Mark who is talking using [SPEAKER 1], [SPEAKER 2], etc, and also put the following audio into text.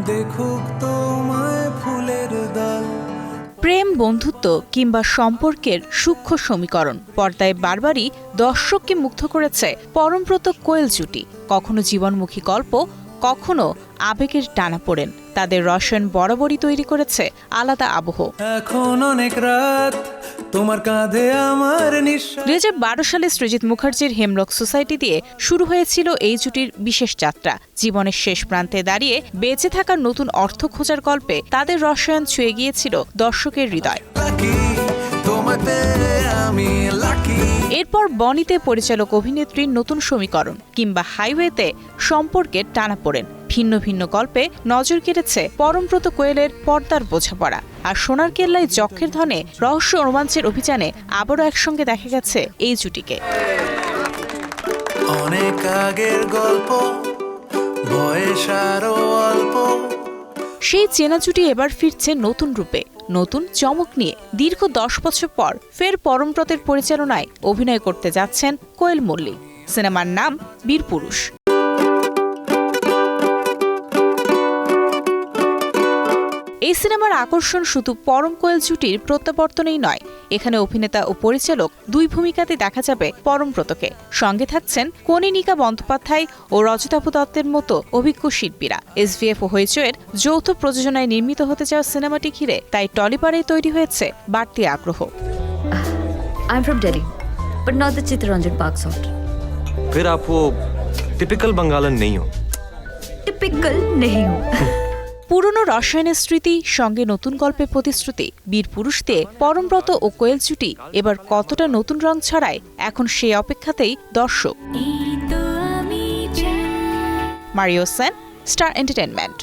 [SPEAKER 1] দেখুক তোমায় ফুলের দল।
[SPEAKER 2] প্রেম, বন্ধুত্ব কিংবা সম্পর্কের সূক্ষ্ম সমীকরণ পর্দায় বারবারই দর্শককে মুগ্ধ করেছে পরমব্রত কোয়েল জুটি। কখনো জীবনমুখী গল্প, কখনো আবেগের টানাপোড়েন। তাদের রসায়ন বরাবরই তৈরি করেছে আলাদা আবহ।
[SPEAKER 1] এখন অনেক রাত, তোমার কাঁধে আমার নিঃশ্বাস।
[SPEAKER 2] 2012 সালে সৃজিত মুখার্জির হেমলক সোসাইটি দিয়ে শুরু হয়েছিল এই জুটির বিশেষ যাত্রা। জীবনের শেষ প্রান্তে দাঁড়িয়ে বেঁচে থাকার নতুন অর্থ খোঁজার গল্পে তাদের রসায়ন ছুঁয়ে গিয়েছিল দর্শকের হৃদয়। এরপর বনিতে পরিচালক অভিনেত্রীর নতুন সমীকরণ কিংবা হাইওয়েতে সম্পর্কের টানাপোড়েন। ভিন্ন ভিন্ন গল্পে নজর কেড়েছে পরমব্রত কোয়েলের পর্দার বোঝাপড়া। আর সোনার কেল্লায় যক্ষের ধনে রহস্য রোমাঞ্চের অভিযানে আবারও একসঙ্গে দেখা গেছে এই জুটিকে।
[SPEAKER 1] অনেক আগের গল্প, বয়স আরো অল্প।
[SPEAKER 2] সেই চেনা জুটি এবার ফিরছে নতুন রূপে, নতুন চমক নিয়ে। দীর্ঘ 10 বছর পর ফের পরমব্রতের পরিচালনায় অভিনয় করতে যাচ্ছেন কোয়েল মল্লিক। সিনেমার নাম বীরপুরুষ। এই সিনেমার আকর্ষণ শুধু পরম কোয়েল জুটির প্রত্যাবর্তনেই নয়, এখানে অভিনেতা ও পরিচালক দুই ভূমিকাতে দেখা যাবে পরমব্রতকে। সঙ্গে থাকছেন কনীনিকা বন্দ্যোপাধ্যায় ও রজতাভ দত্তের মতো অভিজ্ঞ শিল্পীরা। SVF ও হইচইয়ের যৌথ প্রযোজনায় নির্মিত হতে যাওয়া সিনেমাটি ঘিরে তাই টলিপাড়ায় তৈরি হয়েছে বাড়তি আগ্রহ।
[SPEAKER 3] I'm from Delhi, but not the Chittaranjan Park sort.
[SPEAKER 4] फिर आप वो टिपिकल बंगालन नहीं हो।
[SPEAKER 3] Typical नहीं हूँ।
[SPEAKER 2] পুরনো রসায়নের স্মৃতি সঙ্গে নতুন গল্পের প্রতিশ্রুতি। বীরপুরুষ দিয়ে পরমব্রত ও কোয়েল জুটি এবার কতটা নতুন রং ছড়ায়, এখন সেই অপেক্ষাতেই দর্শক। Mario Sen, star entertainment.